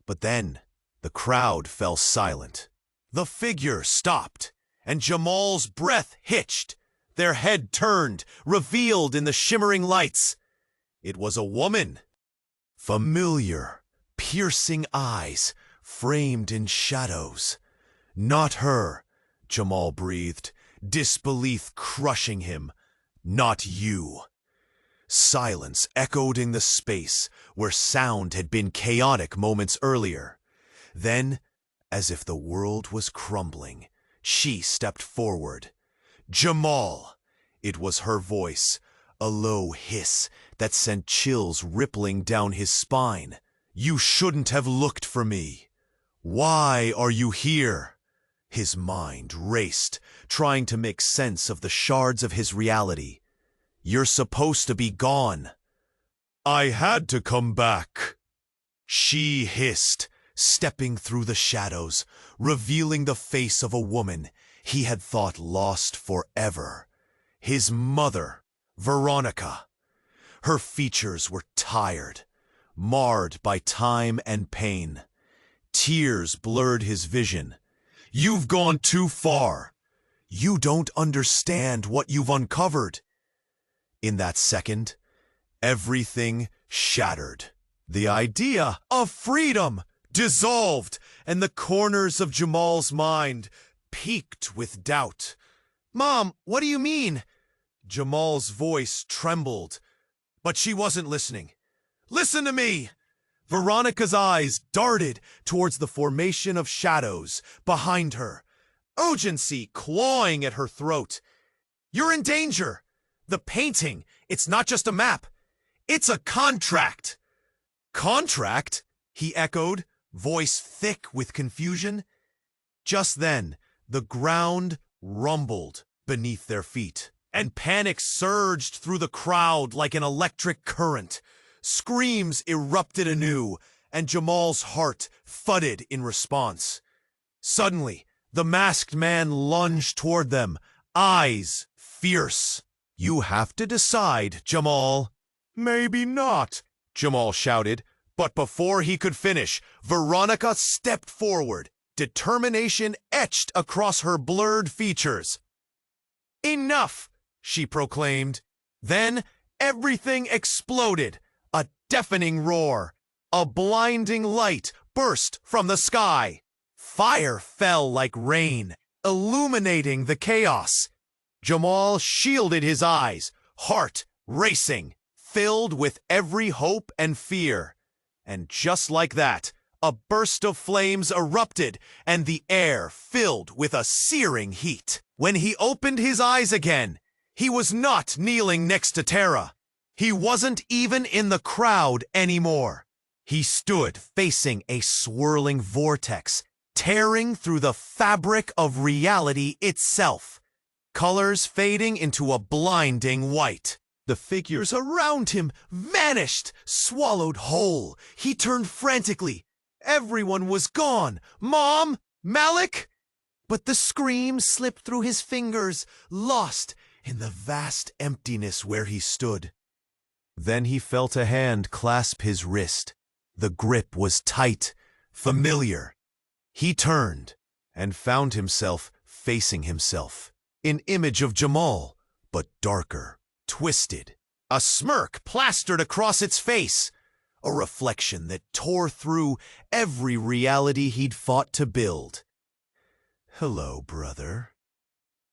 But then the crowd fell silent. The figure stopped, and Jamal's breath hitched. Their head turned, revealed in the shimmering lights. It was a woman. Familiar, piercing eyes, framed in shadows. "Not her," Jamal breathed, disbelief crushing him. "Not you." Silence echoed in the space where sound had been chaotic moments earlier. Then, as if the world was crumbling, she stepped forward. "Jamal!" It was her voice, a low hiss that sent chills rippling down his spine. "You shouldn't have looked for me. Why are you here?" His mind raced, trying to make sense of the shards of his reality. "You're supposed to be gone." "I had to come back," she hissed, stepping through the shadows, revealing the face of a woman he had thought lost forever. His mother, Veronica. Her features were tired, marred by time and pain. Tears blurred his vision. "You've gone too far. You don't understand what you've uncovered." In that second, everything shattered. The idea of freedom dissolved, and the corners of Jamal's mind peaked with doubt. "Mom, what do you mean?" Jamal's voice trembled, but she wasn't listening. "Listen to me!" Veronica's eyes darted towards the formation of shadows behind her, urgency clawing at her throat. "You're in danger! The painting, it's not just a map. It's a contract." "Contract?" he echoed, voice thick with confusion. Just then, the ground rumbled, beneath their feet, and panic surged through the crowd like an electric current. Screams erupted anew, and Jamal's heart thudded in response. Suddenly, the masked man lunged toward them, eyes fierce. "You have to decide, Jamal." "Maybe not," Jamal shouted, but before he could finish, Veronica stepped forward, determination etched across her blurred features. "Enough!" she proclaimed. Then everything exploded, a deafening roar. A blinding light burst from the sky. Fire fell like rain, illuminating the chaos. Jamal shielded his eyes, heart racing, filled with every hope and fear. And just like that, a burst of flames erupted, and the air filled with a searing heat. When he opened his eyes again, he was not kneeling next to Tara. He wasn't even in the crowd anymore. He stood facing a swirling vortex, tearing through the fabric of reality itself, colors fading into a blinding white. The figures around him vanished, swallowed whole. He turned frantically. Everyone was gone. Mom? Malik? But the scream slipped through his fingers, lost in the vast emptiness where he stood. Then he felt a hand clasp his wrist. The grip was tight, familiar. He turned and found himself facing himself, an image of Jamal, but darker, twisted. A smirk plastered across its face, a reflection that tore through every reality he'd fought to build. "Hello, brother,"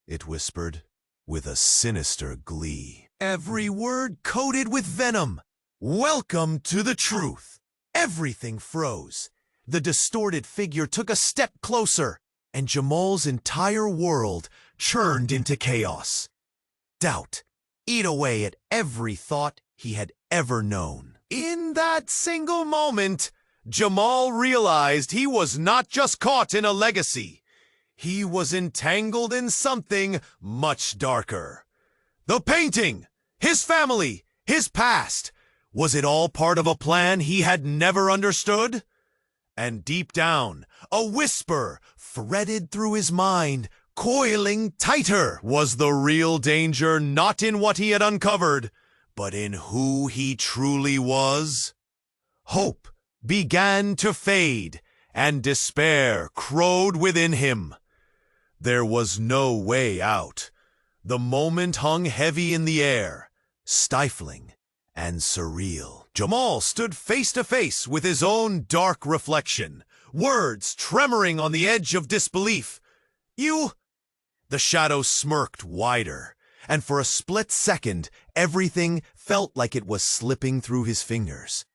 it whispered, with a sinister glee. Every word coated with venom. "Welcome to the truth." Everything froze. The distorted figure took a step closer, and Jamal's entire world churned into chaos. Doubt ate away at every thought he had ever known. In that single moment, Jamal realized he was not just caught in a legacy. He was entangled in something much darker. The painting, his family, his past. Was it all part of a plan he had never understood? And deep down, a whisper threaded through his mind, coiling tighter. Was the real danger not in what he had uncovered, but in who he truly was? Hope began to fade, and despair crowed within him. There was no way out. The moment hung heavy in the air, stifling and surreal. Jamal stood face to face with his own dark reflection, words tremoring on the edge of disbelief. "You?" The shadow smirked wider, and for a split second, everything felt like it was slipping through his fingers.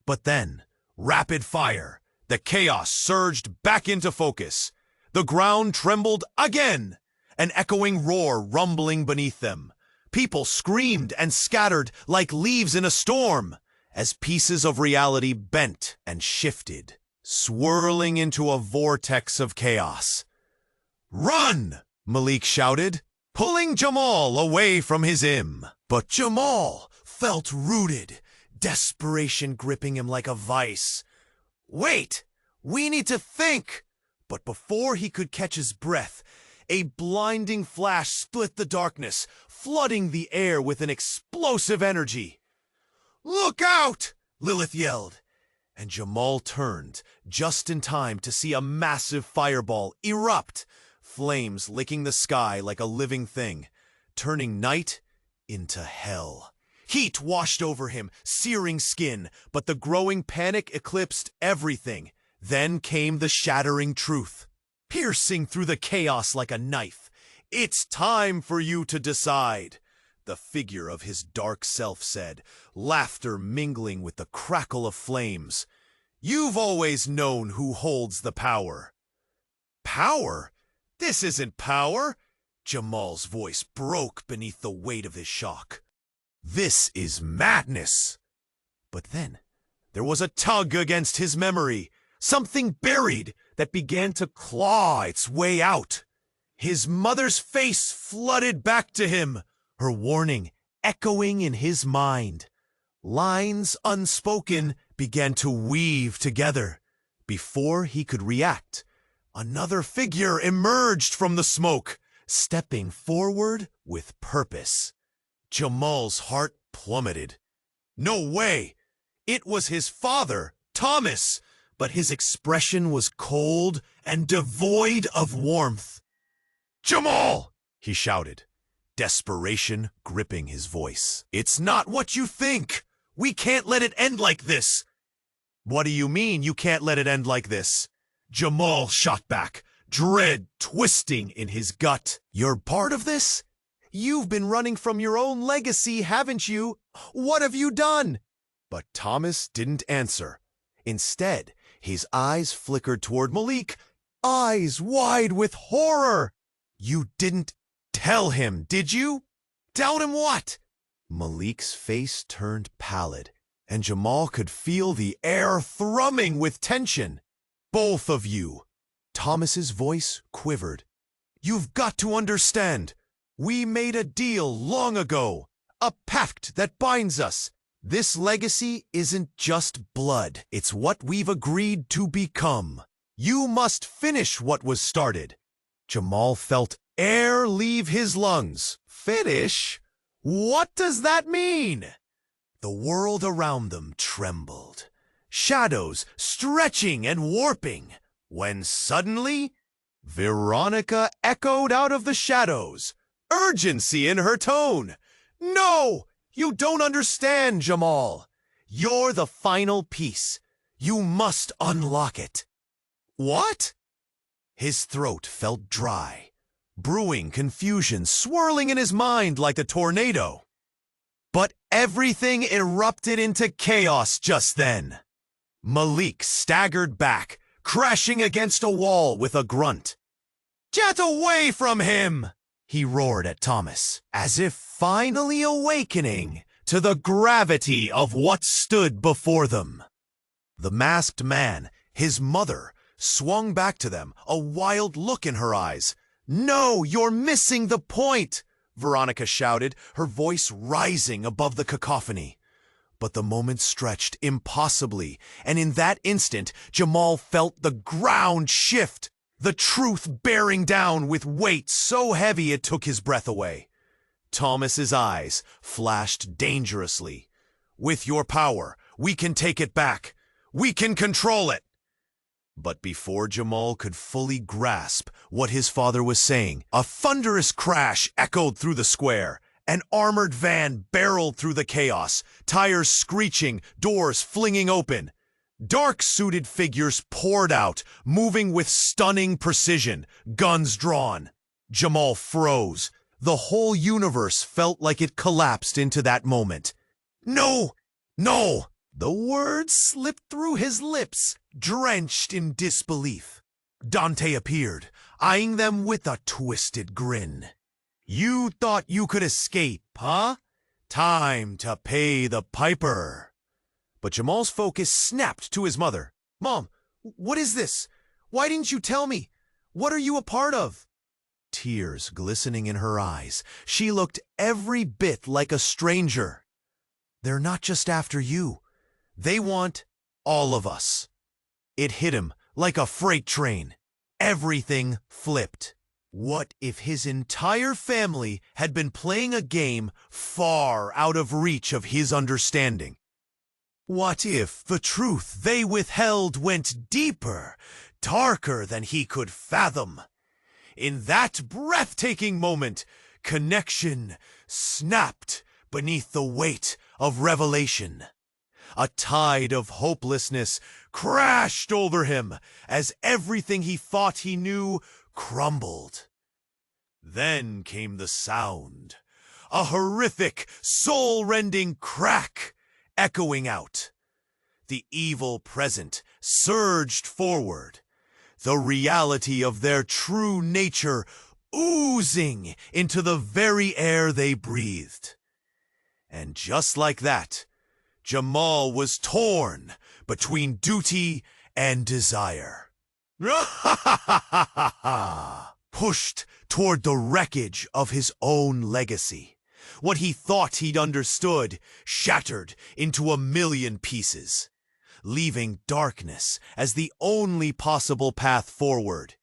But then, rapid fire, the chaos surged back into focus. The ground trembled again, an echoing roar rumbling beneath them. People screamed and scattered like leaves in a storm as pieces of reality bent and shifted, swirling into a vortex of chaos. "Run!" Malik shouted, pulling Jamal away from his Im. But Jamal felt rooted, desperation gripping him like a vice. "Wait! We need to think!" But before he could catch his breath, a blinding flash split the darkness, flooding the air with an explosive energy. "Look out!" Lilith yelled, and Jamal turned just in time to see a massive fireball erupt, flames licking the sky like a living thing, turning night into hell. Heat washed over him, searing skin, but the growing panic eclipsed everything. Then came the shattering truth, piercing through the chaos like a knife. "It's time for you to decide," the figure of his dark self said, laughter mingling with the crackle of flames. "You've always known who holds the power." "Power? This isn't power!" Jamal's voice broke beneath the weight of his shock. "This is madness!" But then, there was a tug against his memory, something buried that began to claw its way out. His mother's face flooded back to him, her warning echoing in his mind. Lines unspoken began to weave together. Before he could react, another figure emerged from the smoke, stepping forward with purpose. Jamal's heart plummeted. No way! It was his father, Thomas, but his expression was cold and devoid of warmth. "Jamal!" he shouted, desperation gripping his voice. "It's not what you think! We can't let it end like this!" "What do you mean you can't let it end like this?" Jamal shot back, dread twisting in his gut. "You're part of this? You've been running from your own legacy, haven't you? What have you done?" But Thomas didn't answer. Instead, his eyes flickered toward Malik, eyes wide with horror. "You didn't tell him, did you?" "Tell him what?" Malik's face turned pallid, and Jamal could feel the air thrumming with tension. "Both of you." Thomas's voice quivered. "You've got to understand. We made a deal long ago, a pact that binds us. This legacy isn't just blood, it's what we've agreed to become. You must finish what was started." Jamal felt air leave his lungs. "Finish? What does that mean?" The world around them trembled, shadows stretching and warping, when suddenly Veronica echoed out of the shadows, urgency in her tone. "No! You don't understand, Jamal. You're the final piece. You must unlock it." "What?" His throat felt dry, brewing confusion swirling in his mind like a tornado. But everything erupted into chaos just then. Malik staggered back, crashing against a wall with a grunt. "Get away from him!" he roared at Thomas, as if finally awakening to the gravity of what stood before them. The masked man, his mother, swung back to them, a wild look in her eyes. "No, you're missing the point!" Veronica shouted, her voice rising above the cacophony. But the moment stretched impossibly, and in that instant, Jamal felt the ground shift, the truth bearing down with weight so heavy it took his breath away. Thomas's eyes flashed dangerously. "With your power, we can take it back. We can control it." But before Jamal could fully grasp what his father was saying, a thunderous crash echoed through the square. An armored van barreled through the chaos, tires screeching, doors flinging open. Dark-suited figures poured out, moving with stunning precision, guns drawn. Jamal froze. The whole universe felt like it collapsed into that moment. "No! No!" The words slipped through his lips, drenched in disbelief. Dante appeared, eyeing them with a twisted grin. "You thought you could escape, huh? Time to pay the piper." But Jamal's focus snapped to his mother. "Mom, what is this? Why didn't you tell me? What are you a part of?" Tears glistening in her eyes, she looked every bit like a stranger. "They're not just after you. They want all of us." It hit him like a freight train. Everything flipped. What if his entire family had been playing a game far out of reach of his understanding? What if the truth they withheld went deeper, darker than he could fathom? In that breathtaking moment, connection snapped beneath the weight of revelation. A tide of hopelessness crashed over him as everything he thought he knew crumbled. Then came the sound, a horrific, soul-rending crack echoing out. The evil present surged forward, the reality of their true nature oozing into the very air they breathed. And just like that, Jamal was torn between duty and desire. Pushed toward the wreckage of his own legacy. What he thought he'd understood shattered into a million pieces, leaving darkness as the only possible path forward.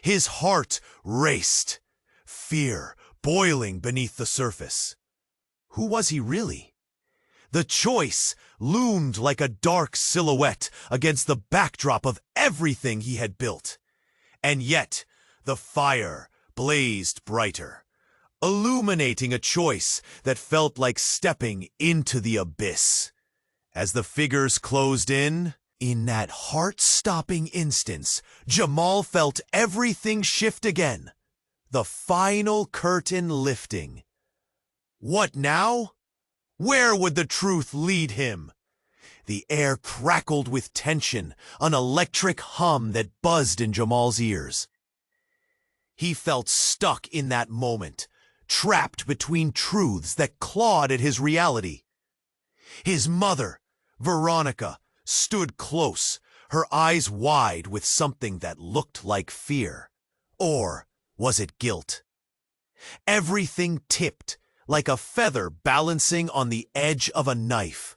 His heart raced, fear boiling beneath the surface. Who was he really? The choice loomed like a dark silhouette against the backdrop of everything he had built. And yet, the fire blazed brighter, illuminating a choice that felt like stepping into the abyss. As the figures closed in that heart-stopping instance, Jamal felt everything shift again. The final curtain lifting. What now? Where would the truth lead him? The air crackled with tension, an electric hum that buzzed in Jamal's ears. He felt stuck in that moment, trapped between truths that clawed at his reality. His mother, Veronica, stood close, her eyes wide with something that looked like fear. Or was it guilt? Everything tipped, like a feather balancing on the edge of a knife.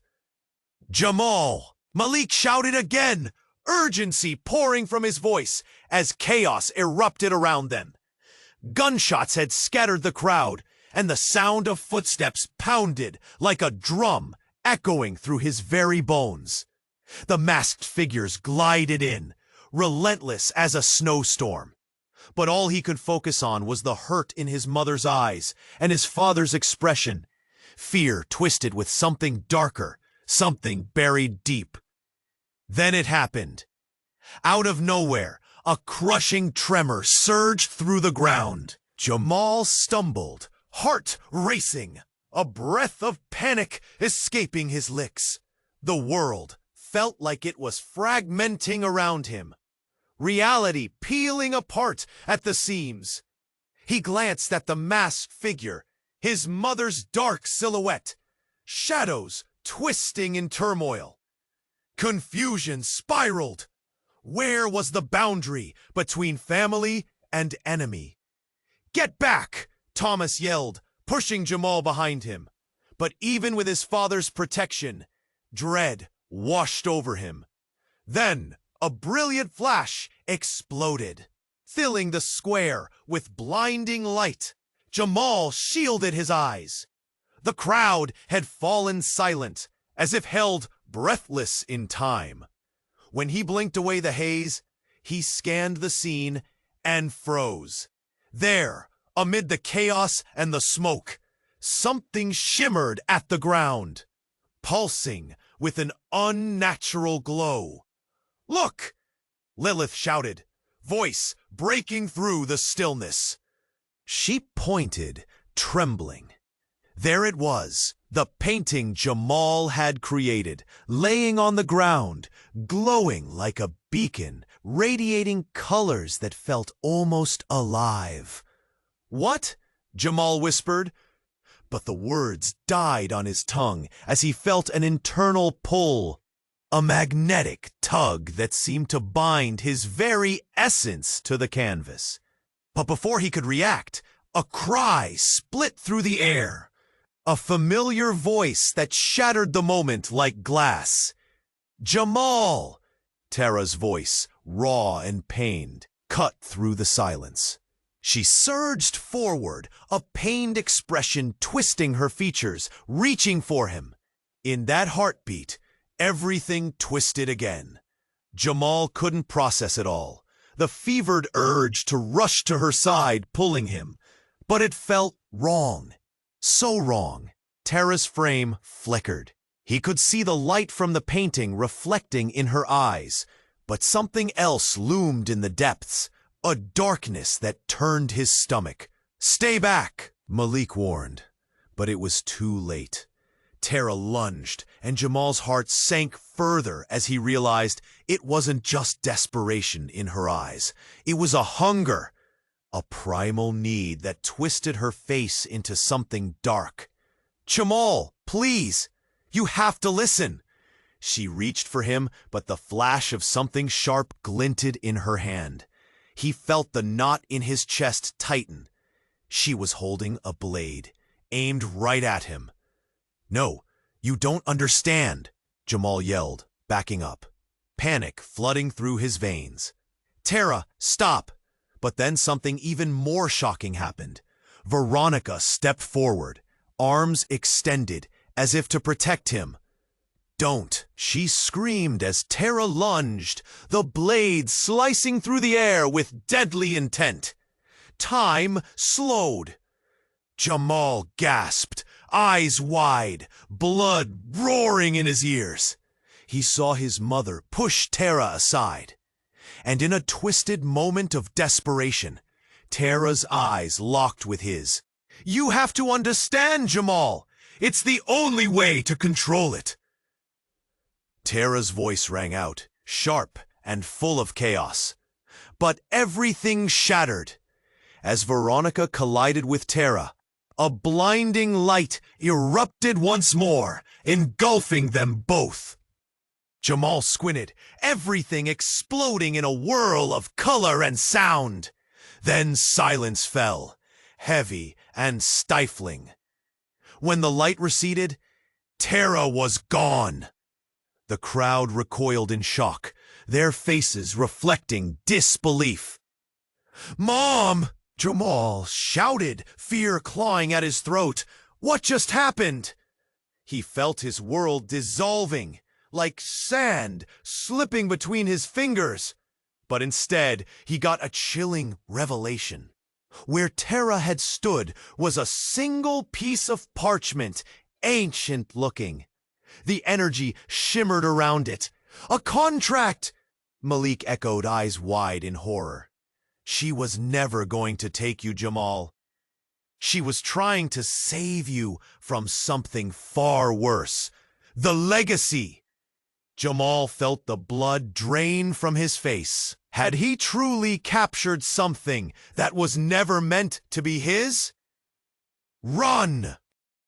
"Jamal!" Malik shouted again, urgency pouring from his voice as chaos erupted around them. Gunshots had scattered the crowd, and the sound of footsteps pounded like a drum, echoing through his very bones. The masked figures glided in, relentless as a snowstorm. But all he could focus on was the hurt in his mother's eyes and his father's expression, fear twisted with something darker, something buried deep. Then it happened. Out of nowhere, a crushing tremor surged through the ground. Jamal stumbled, heart racing, a breath of panic escaping his lips. The world felt like it was fragmenting around him, reality peeling apart at the seams. He glanced at the masked figure, his mother's dark silhouette, shadows twisting in turmoil. Confusion spiraled. Where was the boundary between family and enemy? "Get back!" Thomas yelled, pushing Jamal behind him. But even with his father's protection, dread washed over him. Then a brilliant flash exploded, filling the square with blinding light. Jamal shielded his eyes. The crowd had fallen silent, as if held breathless in time. When he blinked away the haze, he scanned the scene and froze. There, amid the chaos and the smoke, something shimmered at the ground, pulsing with an unnatural glow. "Look!" Lilith shouted, voice breaking through the stillness. She pointed, trembling. There it was, the painting Jamal had created, laying on the ground, glowing like a beacon, radiating colors that felt almost alive. "What?" Jamal whispered, but the words died on his tongue as he felt an internal pull, a magnetic tug that seemed to bind his very essence to the canvas. But before he could react, a cry split through the air, a familiar voice that shattered the moment like glass. "Jamal!" Tara's voice, raw and pained, cut through the silence. She surged forward, a pained expression twisting her features, reaching for him. In that heartbeat, everything twisted again. Jamal couldn't process it all, the fevered urge to rush to her side pulling him. But it felt wrong. So wrong. Tara's frame flickered. He could see the light from the painting reflecting in her eyes, but something else loomed in the depths, a darkness that turned his stomach. "Stay back," Malik warned, but it was too late. Tara lunged, and Jamal's heart sank further as he realized it wasn't just desperation in her eyes. It was a hunger, a primal need that twisted her face into something dark. "Jamal, please, you have to listen." She reached for him, but the flash of something sharp glinted in her hand. He felt the knot in his chest tighten, She was holding a blade, aimed right at him. "No, you don't understand," Jamal yelled, backing up, panic flooding through his veins. "Tara, stop!" But then something even more shocking happened. Veronica stepped forward, arms extended, as if to protect him. "Don't!" she screamed as Tara lunged, the blade slicing through the air with deadly intent. Time slowed. Jamal gasped, eyes wide, blood roaring in his ears. He saw his mother push Tara aside. And in a twisted moment of desperation, Tara's eyes locked with his. "You have to understand, Jamal. It's the only way to control it." Tara's voice rang out, sharp and full of chaos. But everything shattered. As Veronica collided with Tara, a blinding light erupted once more, engulfing them both. Jamal squinted, everything exploding in a whirl of color and sound. Then silence fell, heavy and stifling. When the light receded, Tara was gone. The crowd recoiled in shock, their faces reflecting disbelief. "Mom!" Jamal shouted, fear clawing at his throat. "What just happened?" He felt his world dissolving, like sand slipping between his fingers. But instead, he got a chilling revelation. Where Tara had stood was a single piece of parchment, ancient-looking. The energy shimmered around it. "A contract!" Malik echoed, eyes wide in horror. "She was never going to take you, Jamal. She was trying to save you from something far worse. The legacy!" Jamal felt the blood drain from his face. Had he truly captured something that was never meant to be his? "Run!"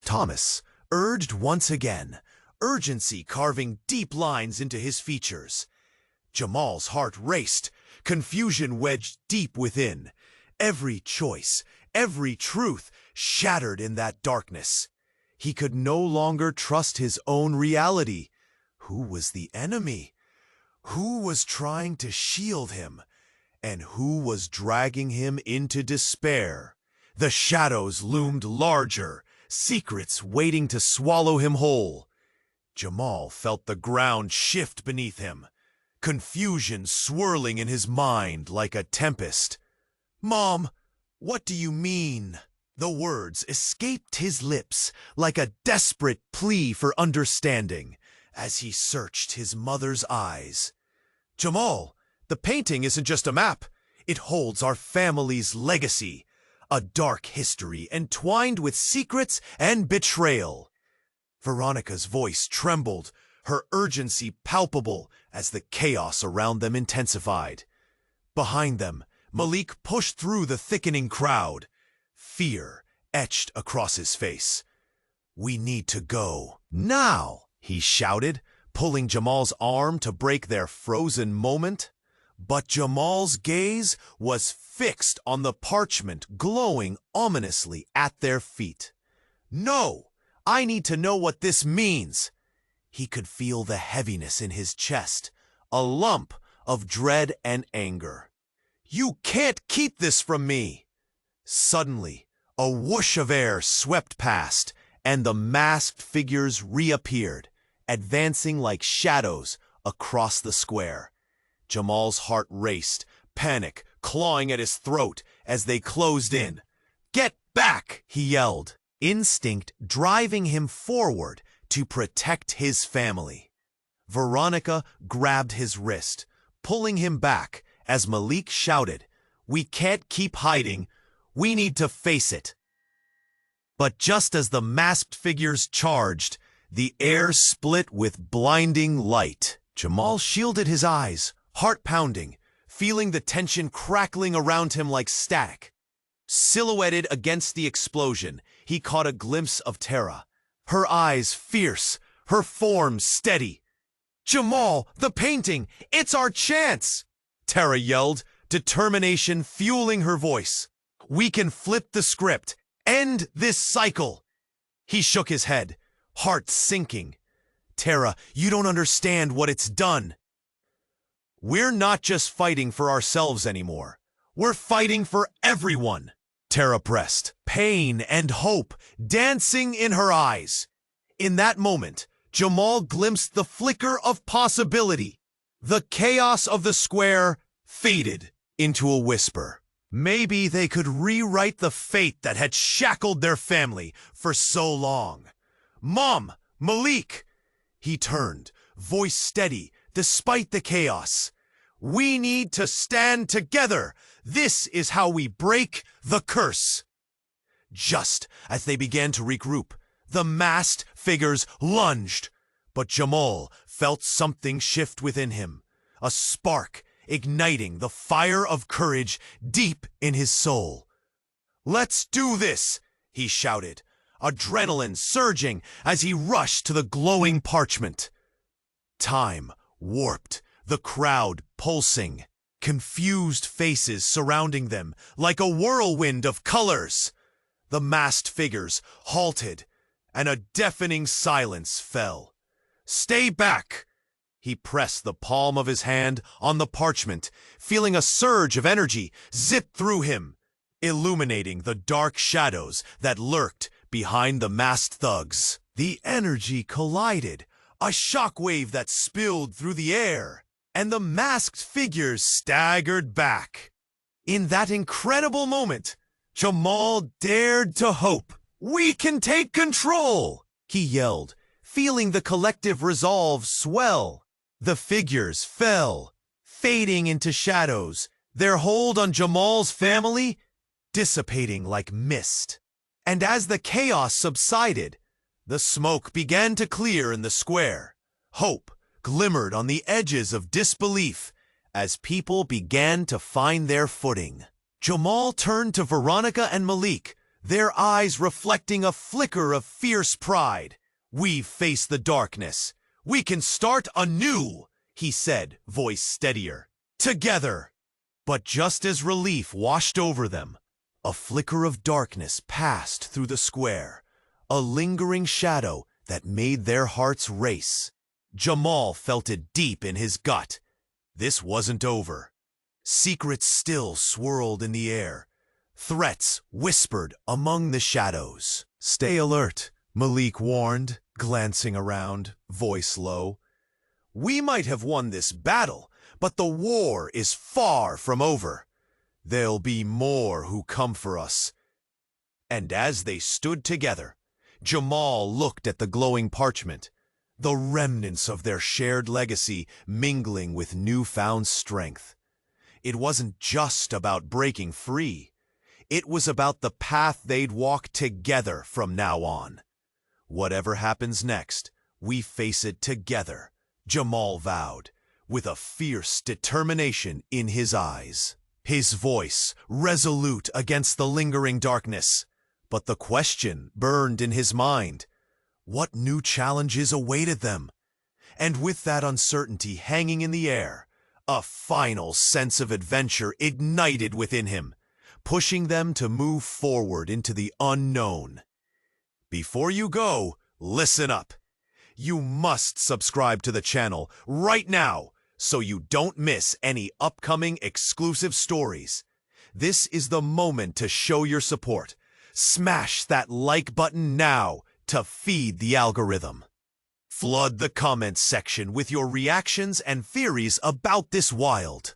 Thomas urged once again, urgency carving deep lines into his features. Jamal's heart raced, confusion wedged deep within. Every choice, every truth shattered in that darkness. He could no longer trust his own reality. Who was the enemy? Who was trying to shield him? And who was dragging him into despair? The shadows loomed larger, secrets waiting to swallow him whole. Jamal felt the ground shift beneath him, confusion swirling in his mind like a tempest. "Mom, what do you mean?" The words escaped his lips like a desperate plea for understanding as he searched his mother's eyes. "Jamal, the painting isn't just a map. It holds our family's legacy, a dark history entwined with secrets and betrayal." Veronica's voice trembled, her urgency palpable as the chaos around them intensified. Behind them, Malik pushed through the thickening crowd, fear etched across his face. "We need to go now," he shouted, pulling Jamal's arm to break their frozen moment. But Jamal's gaze was fixed on the parchment glowing ominously at their feet. "No, I need to know what this means." He could feel the heaviness in his chest, a lump of dread and anger. "You can't keep this from me." Suddenly, a whoosh of air swept past, and the masked figures reappeared, advancing like shadows across the square. Jamal's heart raced, panic clawing at his throat as they closed in. "Get back!" he yelled, instinct driving him forward to protect his family. Veronica grabbed his wrist, pulling him back as Malik shouted, "We can't keep hiding. We need to face it." But just as the masked figures charged, the air split with blinding light. Jamal shielded his eyes, heart pounding, feeling the tension crackling around him like static. Silhouetted against the explosion, he caught a glimpse of Tara, her eyes fierce, her form steady. "Jamal, the painting! It's our chance!" Tara yelled, determination fueling her voice. We can flip the script. End this cycle. He shook his head, heart sinking. Terra, you don't understand what it's done. We're not just fighting for ourselves anymore. We're fighting for everyone. Terra pressed, pain and hope dancing in her eyes. In that moment, Jamal glimpsed the flicker of possibility. The chaos of the square faded into a whisper. Maybe they could rewrite the fate that had shackled their family for so long. Mom, Malik! He turned, voice steady despite the chaos. We need to stand together. This is how we break the curse. Just as they began to regroup, the masked figures lunged. But Jamal felt something shift within him, a spark igniting the fire of courage deep in his soul. Let's do this, he shouted, adrenaline surging as he rushed to the glowing parchment. Time warped, the crowd pulsing, confused faces surrounding them like a whirlwind of colors. The masked figures halted, and a deafening silence fell. Stay back! He pressed the palm of his hand on the parchment, feeling a surge of energy zip through him, illuminating the dark shadows that lurked behind the masked thugs. The energy collided, a shockwave that spilled through the air, and the masked figures staggered back. In that incredible moment, Jamal dared to hope. We can take control, he yelled, feeling the collective resolve swell. The figures fell, fading into shadows, their hold on Jamal's family dissipating like mist. And as the chaos subsided, the smoke began to clear in the square. Hope glimmered on the edges of disbelief as people began to find their footing. Jamal turned to Veronica and Malik, their eyes reflecting a flicker of fierce pride. We've faced the darkness. We can start anew, he said, voice steadier. Together. But just as relief washed over them, a flicker of darkness passed through the square, a lingering shadow that made their hearts race. Jamal felt it deep in his gut. This wasn't over. Secrets still swirled in the air. Threats whispered among the shadows. Stay alert, Malik warned, glancing around, voice low. We might have won this battle, but the war is far from over. There'll be more who come for us. And as they stood together, Jamal looked at the glowing parchment, the remnants of their shared legacy mingling with newfound strength. It wasn't just about breaking free. It was about the path they'd walk together from now on. Whatever happens next, we face it together, Jamal vowed, with a fierce determination in his eyes. His voice resolute against the lingering darkness. But the question burned in his mind. What new challenges awaited them? And with that uncertainty hanging in the air, a final sense of adventure ignited within him, pushing them to move forward into the unknown. Before you go, listen up. You must subscribe to the channel right now so you don't miss any upcoming exclusive stories. This is the moment to show your support. Smash that like button now to feed the algorithm. Flood the comments section with your reactions and theories about this wild